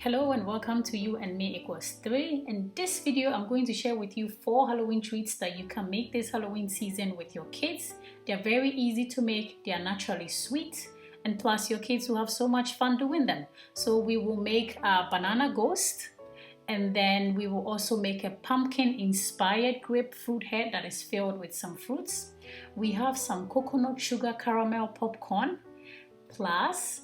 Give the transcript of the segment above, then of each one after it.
Hello and welcome to You and Me Equals 3. In this video, I'm going to share with you 4 Halloween treats that you can make this Halloween season with your kids. They're very easy to make, they are naturally sweet, and plus your kids will have so much fun doing them. So we will make a banana ghost, and then we will also make a pumpkin-inspired grapefruit head that is filled with some fruits. We have some coconut sugar caramel popcorn, plus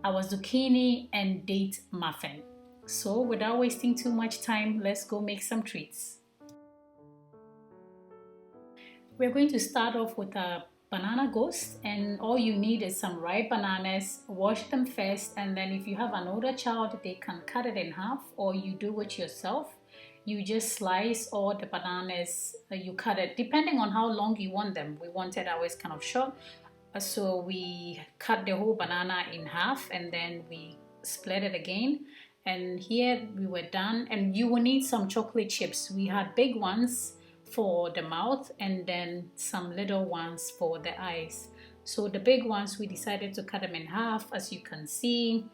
our zucchini and date muffin. So without wasting too much time, let's go make some treats. We're going to start off with a banana ghost, and all you need is some ripe bananas. Wash them first, and then if you have an older child, they can cut it in half, or you do it yourself. You just slice all the bananas, you cut it depending on how long you want them. We wanted ours kind of short, so we cut the whole banana in half and then we split it again. And here we were done. And you will need some chocolate chips. We had big ones for the mouth and then some little ones for the eyes. So the big ones, we decided to cut them in half, as you can see,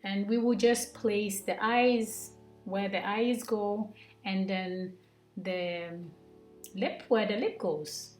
and we will just place the eyes where the eyes go, and then the lip where the lip goes.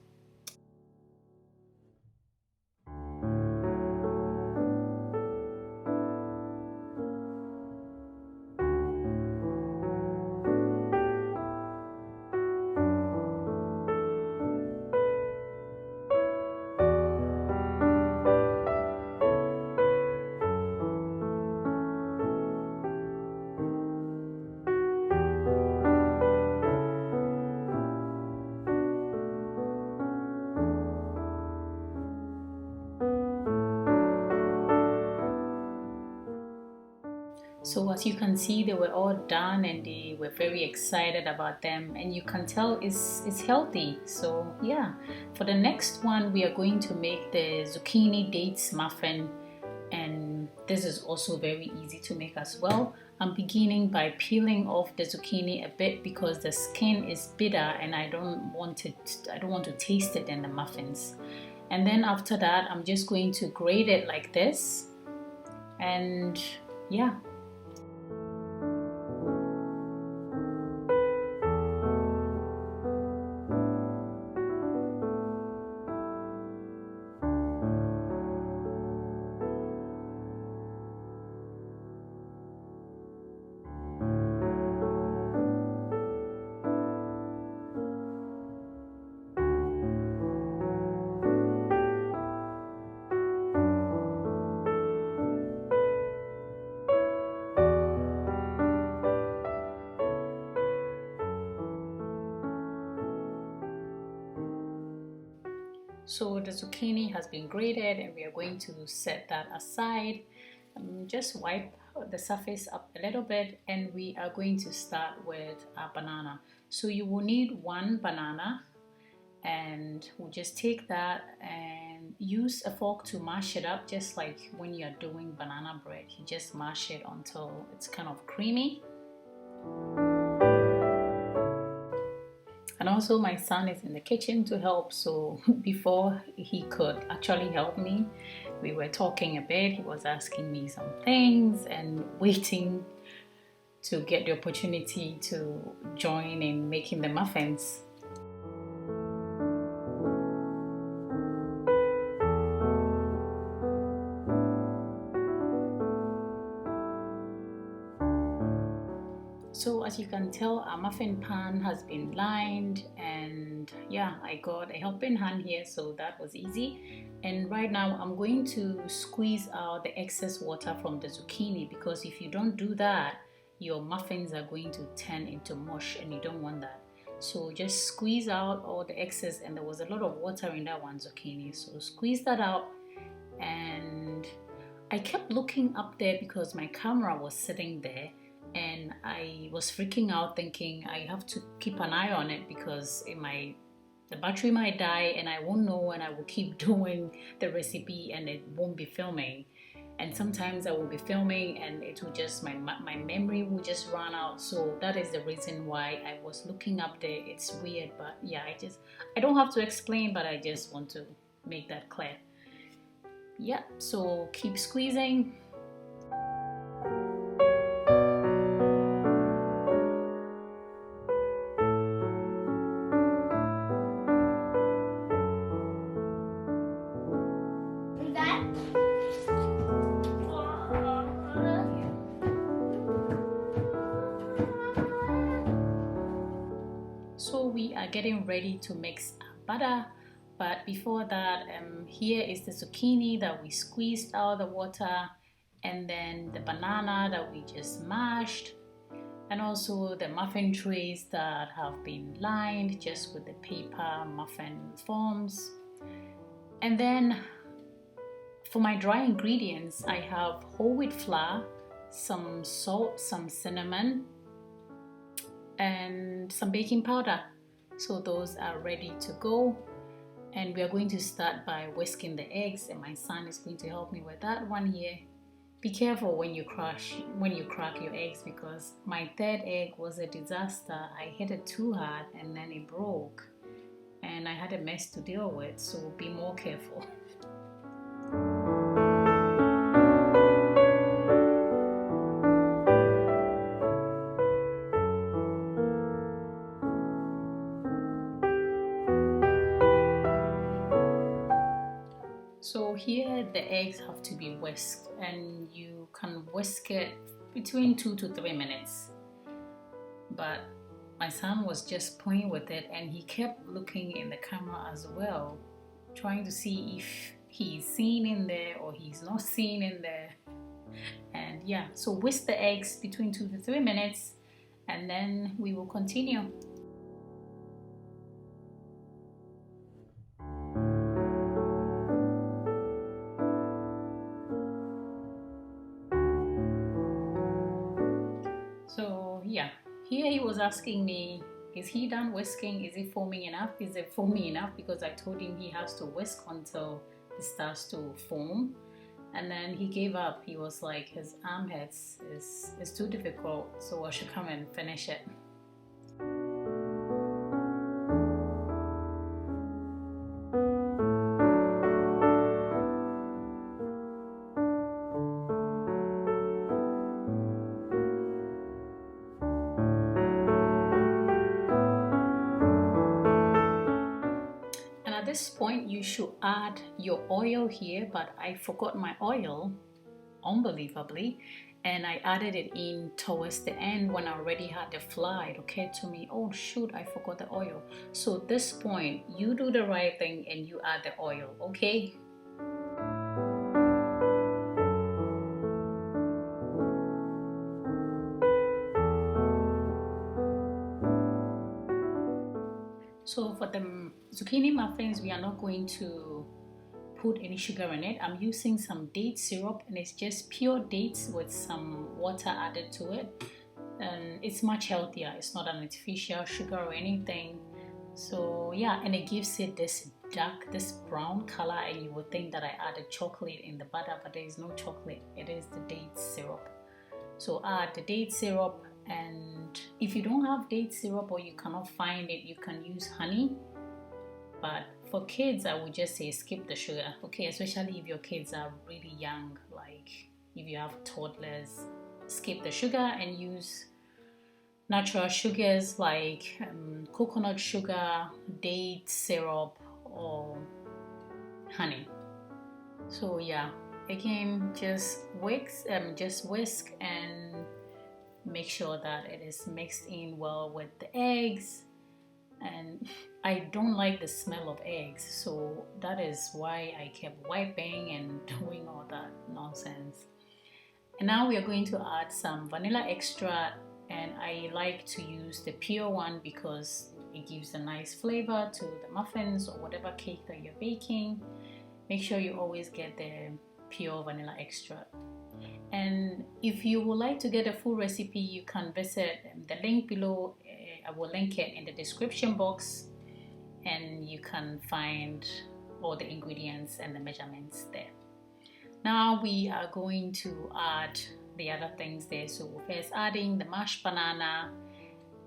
So as you can see, they were all done and they were very excited about them, and you can tell it's healthy. So yeah, for the next one we are going to make the zucchini dates muffin, and this is also very easy to make as well. I'm beginning by peeling off the zucchini a bit because the skin is bitter and I don't want to taste it in the muffins. And then after that, I'm just going to grate it like this, and yeah. So the zucchini has been grated and we are going to set that aside. Just wipe the surface up a little bit, and we are going to start with a banana. So you will need one banana, and we'll just take that and use a fork to mash it up, just like when you're doing banana bread. You just mash it until it's kind of creamy. And also my son is in the kitchen to help, so before he could actually help me, we were talking a bit. He was asking me some things and waiting to get the opportunity to join in making the muffins. So as you can tell, our muffin pan has been lined, and yeah, I got a helping hand here, so that was easy. And right now I'm going to squeeze out the excess water from the zucchini, because if you don't do that, your muffins are going to turn into mush and you don't want that. So just squeeze out all the excess, and there was a lot of water in that one zucchini, so squeeze that out. And I kept looking up there because my camera was sitting there, and I was freaking out thinking I have to keep an eye on it because the battery might die and I won't know, and I will keep doing the recipe and it won't be filming. And sometimes I will be filming and it will just, my memory will just run out. So that is the reason why I was looking up there. It's weird, but yeah, I don't have to explain, but I just want to make that clear. Yeah, so keep squeezing. getting ready to mix butter. But before that, here is the zucchini that we squeezed out of the water, and then the banana that we just mashed, and also the muffin trays that have been lined just with the paper muffin forms. And then for my dry ingredients, I have whole wheat flour, some salt, some cinnamon, and some baking powder. So those are ready to go. And we are going to start by whisking the eggs, and my son is going to help me with that one here. Be careful when you crack your eggs, because my third egg was a disaster. I hit it too hard and then it broke, and I had a mess to deal with, so be more careful. So here the eggs have to be whisked, and you can whisk it between 2 to 3 minutes. But my son was just playing with it, and he kept looking in the camera as well, trying to see if he's seen in there or he's not seen in there. And yeah, so whisk the eggs between 2 to 3 minutes, and then we will continue. So yeah, here he was asking me, is he done whisking? Is it foaming enough? Is it foamy enough? Because I told him he has to whisk until it starts to foam. And then he gave up. He was like, his armpits is too difficult, so I should come and finish it. At this point, you should add your oil here, but I forgot my oil, unbelievably, and I added it in towards the end when I already had the flour. It occurred to me, oh shoot, I forgot the oil. So at this point, you do the right thing and you add the oil, okay? So for the zucchini muffins, we are not going to put any sugar in it. I'm using some date syrup, and it's just pure dates with some water added to it. And it's much healthier. It's not an artificial sugar or anything. So yeah, and it gives it this dark, this brown color, and you would think that I added chocolate in the butter, but there is no chocolate. It is the date syrup. So add the date syrup. And if you don't have date syrup or you cannot find it, you can use honey. But for kids, I would just say skip the sugar, okay? Especially if your kids are really young, like if you have toddlers, skip the sugar and use natural sugars like coconut sugar, date syrup, or honey. So yeah, again, just whisk and make sure that it is mixed in well with the eggs. And I don't like the smell of eggs, so that is why I kept wiping and doing all that nonsense. And now we are going to add some vanilla extract, and I like to use the pure one because it gives a nice flavor to the muffins or whatever cake that you're baking. Make sure you always get the pure vanilla extract. And if you would like to get a full recipe, you can visit the link below. I will link it in the description box, and you can find all the ingredients and the measurements there. Now we are going to add the other things there. So we're first adding the mashed banana,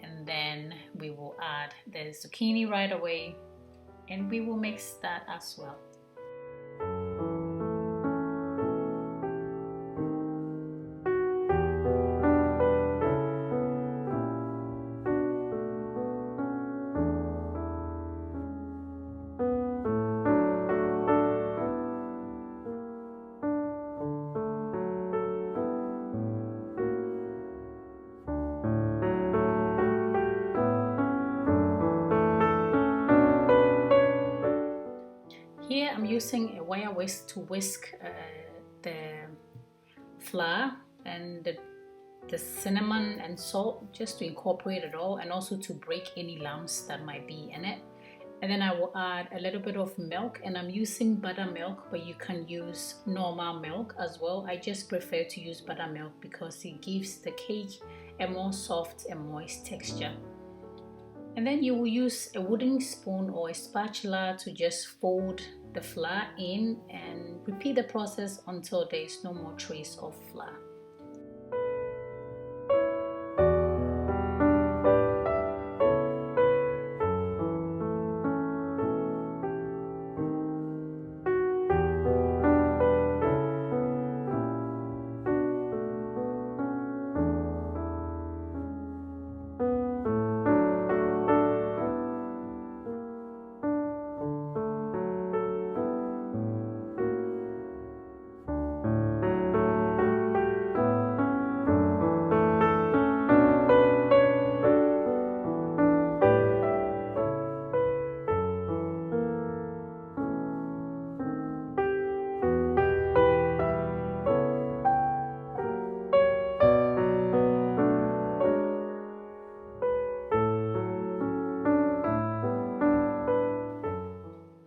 and then we will add the zucchini right away, and we will mix that as well. here I'm using a wire whisk to whisk the flour and the cinnamon and salt, just to incorporate it all and also to break any lumps that might be in it. And then I will add a little bit of milk, and I'm using buttermilk, but you can use normal milk as well. I just prefer to use buttermilk because it gives the cake a more soft and moist texture. And then you will use a wooden spoon or a spatula to just fold the flour in and repeat the process until there is no more trace of flour.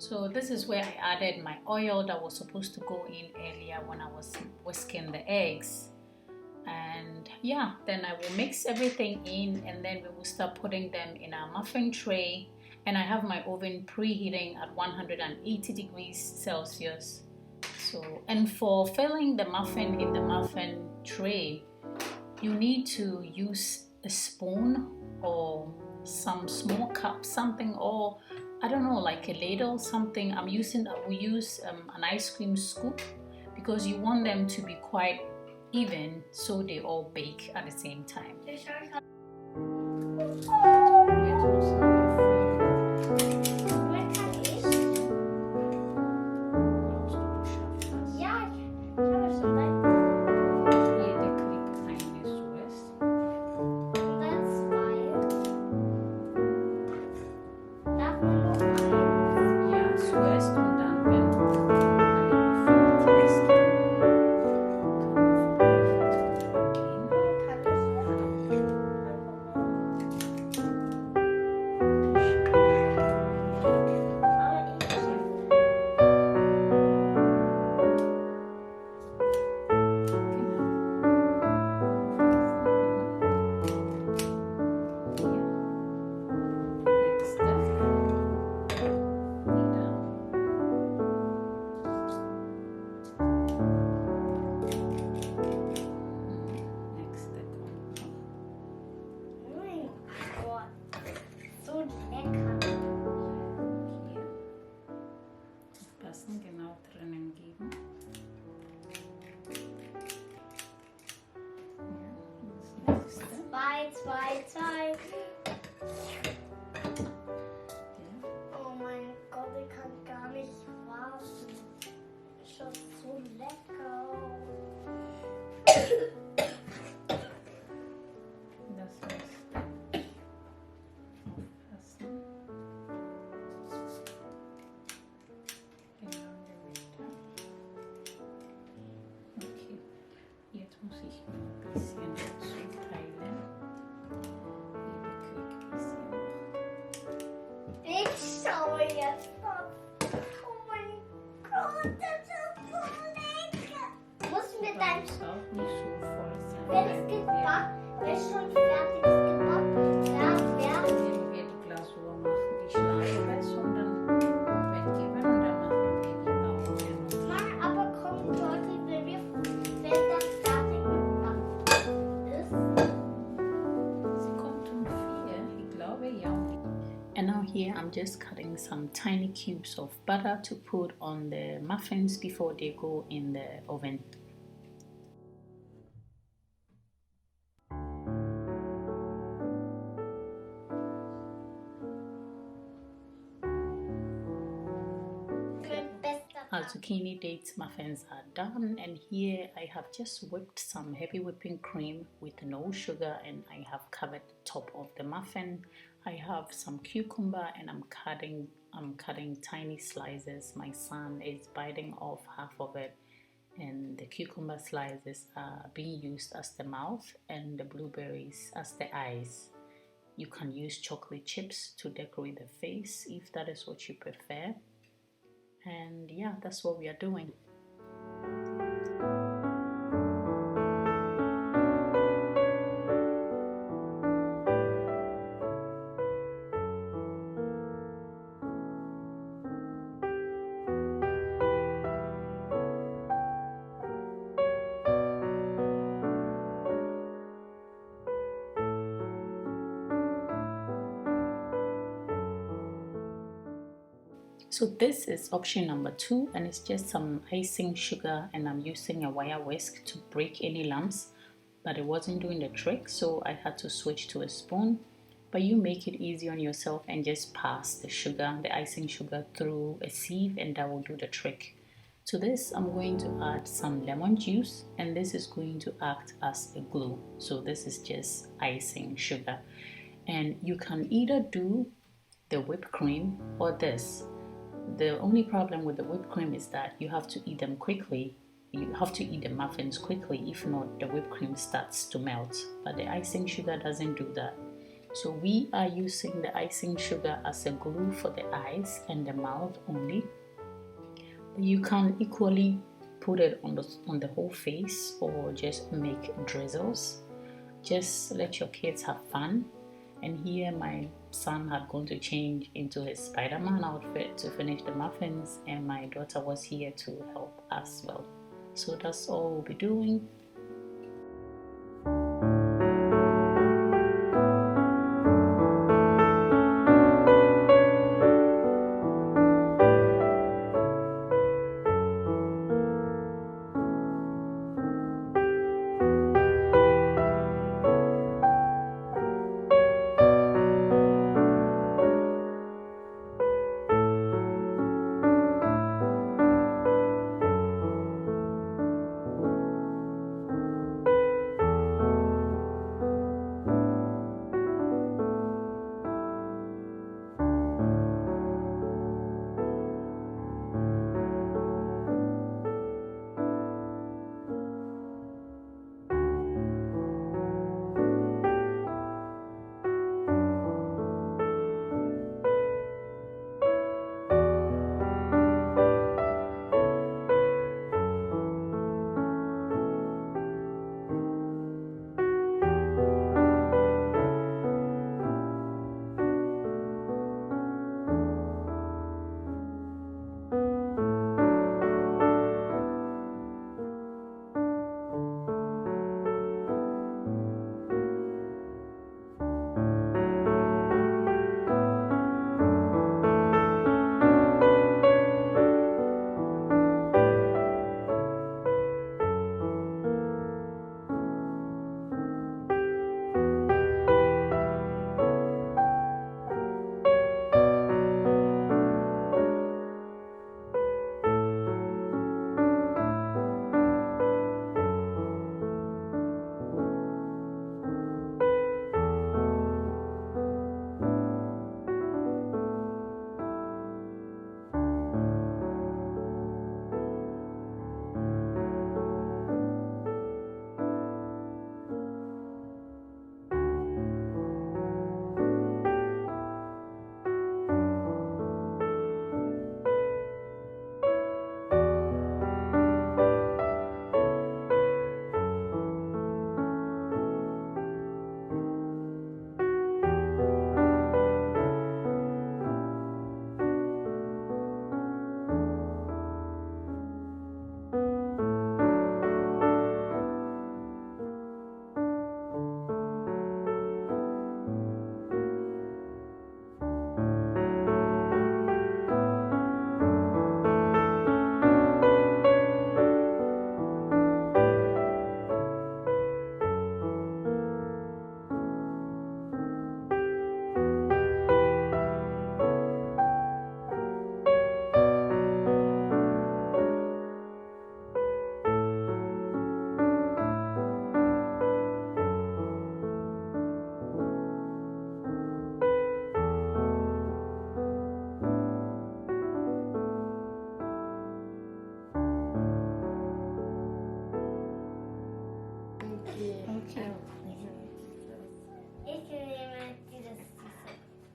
So this is where I added my oil that was supposed to go in earlier when I was whisking the eggs. And yeah, then I will mix everything in, and then we will start putting them in our muffin tray. And I have my oven preheating at 180 degrees Celsius. So, and for filling the muffin in the muffin tray, you need to use a spoon or some small cup, something, or I don't know, like a ladle, something. We use an ice cream scoop because you want them to be quite even so they all bake at the same time. Genau drinnen geben. Zwei. Oh mein Gott, ich kann gar nicht warten. Schon so lecker. Das heißt, aufpassen. Genau in der Mitte. Okay, jetzt muss ich ein bisschen dazu teilen. Ich schaue jetzt ab. Oh mein Gott, das ist so lecker. Muss mir dann, Auch nicht so voll sein. wenn es gebacken, wenn es schon fertig ist gebacken, dann Wenn wir die Glasur machen, die schneiden es und dann weggeben und dann machen wir die Augen. Mama, aber kommt heute, wenn das fertig gebacken ist. Sie kommt um 4, ich glaube, ja. And now here I'm just cutting some tiny cubes of butter to put on the muffins before they go in the oven. Our zucchini dates muffins are done, and here I have just whipped some heavy whipping cream with no sugar, and I have covered the top of the muffin. I have some cucumber and I'm cutting I'm cutting tiny slices. My son is biting off half of it, and the cucumber slices are being used as the mouth and the blueberries as the eyes. You can use chocolate chips to decorate the face if that is what you prefer. And yeah, that's what we are doing. So this is option number 2, and it's just some icing sugar, and I'm using a wire whisk to break any lumps, but it wasn't doing the trick, so I had to switch to a spoon. But you make it easy on yourself and just pass the sugar, the icing sugar, through a sieve, and that will do the trick. To this, I'm going to add some lemon juice, and this is going to act as a glue. So this is just icing sugar, and you can either do the whipped cream or this. The only problem with the whipped cream is that you have to eat them quickly. You have to eat the muffins quickly, if not, the whipped cream starts to melt. But the icing sugar doesn't do that. So we are using the icing sugar as a glue for the eyes and the mouth only. You can equally put it on the whole face or just make drizzles. Just let your kids have fun. And here my son had gone to change into his Spider-Man outfit to finish the muffins, and my daughter was here to help as well. So that's all we'll be doing.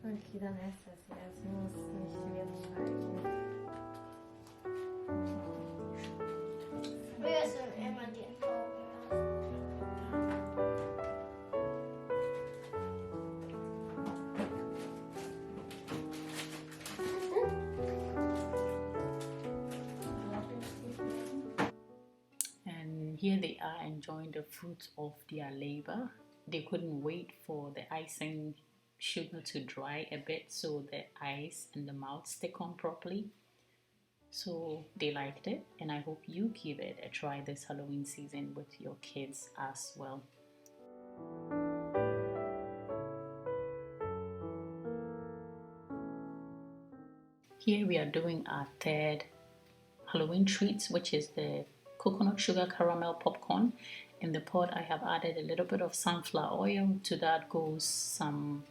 Aqui dá nessa, assim, as moças de tarde. And here they are enjoying the fruits of their labor. They couldn't wait for the icing sugar to dry a bit so the eyes and the mouth stick on properly. So they liked it, and I hope you give it a try this Halloween season with your kids as well. Here we are doing our third Halloween treats, which is the coconut sugar caramel popcorn. In the pot I have added a little bit of sunflower oil. To that goes some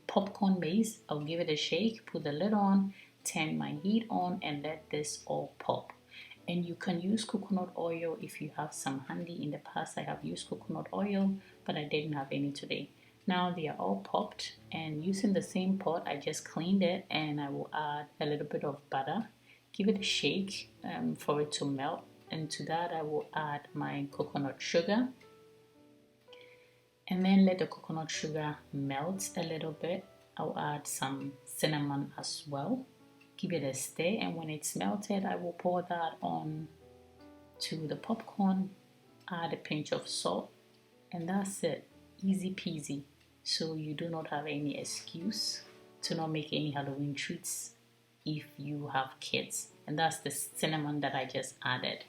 popcorn base. I'll give it a shake, put the lid on, turn my heat on, and let this all pop. And you can use coconut oil if you have some handy. In the past I have used coconut oil, but I didn't have any today. Now they are all popped, and using the same pot I just cleaned it, and I will add a little bit of butter, give it a shake for it to melt, and to that I will add my coconut sugar, and then let the coconut sugar melt a little bit. I'll add some cinnamon as well, give it a stir, and when it's melted I will pour that on to the popcorn, add a pinch of salt, and that's it. Easy peasy. So you do not have any excuse to not make any Halloween treats if you have kids. And that's the cinnamon that I just added.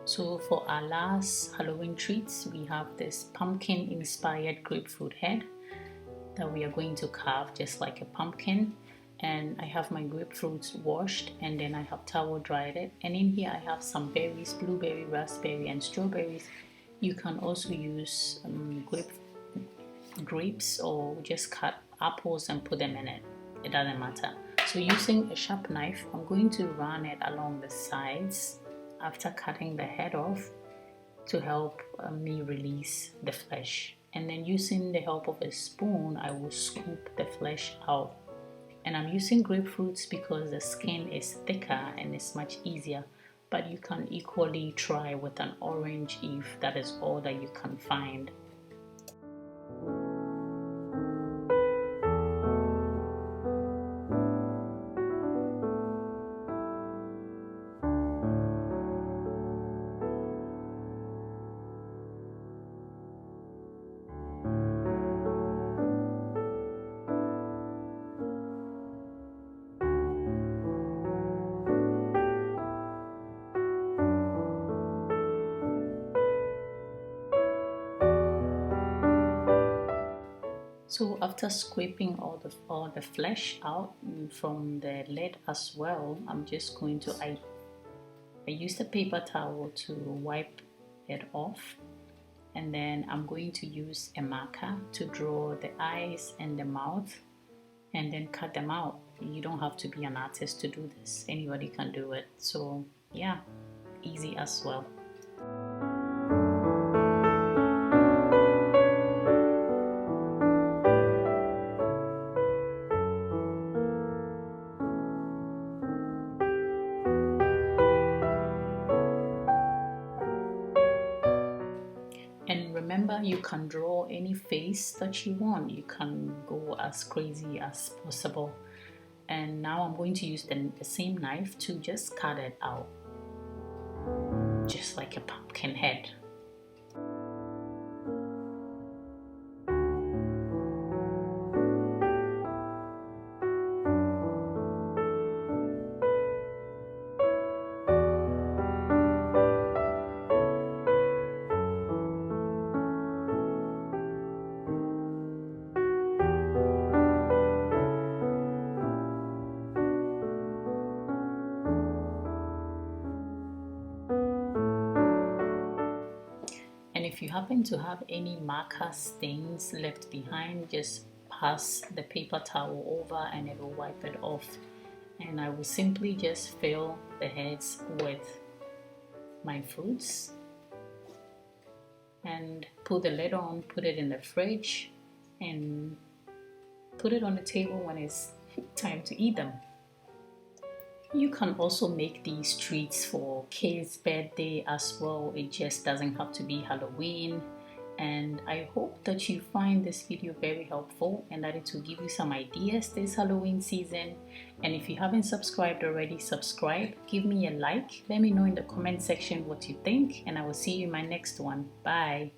So for our last Halloween treats, we have this pumpkin inspired grapefruit head that we are going to carve just like a pumpkin. And I have my grapefruits washed, and then I have towel dried it. And in here I have some berries, blueberry, raspberry, and strawberries. You can also use grapes, or just cut apples and put them in it. It doesn't matter. So using a sharp knife, I'm going to run it along the sides after cutting the head off to help me release the flesh. And then using the help of a spoon, I will scoop the flesh out. And I'm using grapefruits because the skin is thicker and it's much easier. But you can equally try with an orange if that is all that you can find. So after scraping all the flesh out from the lid as well, I'm just going to, I used a paper towel to wipe it off, and then I'm going to use a marker to draw the eyes and the mouth and then cut them out. You don't have to be an artist to do this, anybody can do it. So yeah, easy as well. And remember, you can draw any face that you want. You can go as crazy as possible. And now I'm going to use the same knife to just cut it out, just like a pumpkin head. And if you happen to have any marker stains left behind, just pass the paper towel over and it will wipe it off. And I will simply just fill the heads with my fruits and put the lid on, put it in the fridge, and put it on the table when it's time to eat them. You can also make these treats for kids' birthday as well. It just doesn't have to be Halloween. And I hope that you find this video very helpful and that it will give you some ideas this Halloween season. And if you haven't subscribed already, subscribe, give me a like, let me know in the comment section what you think, and I will see you in my next one. Bye.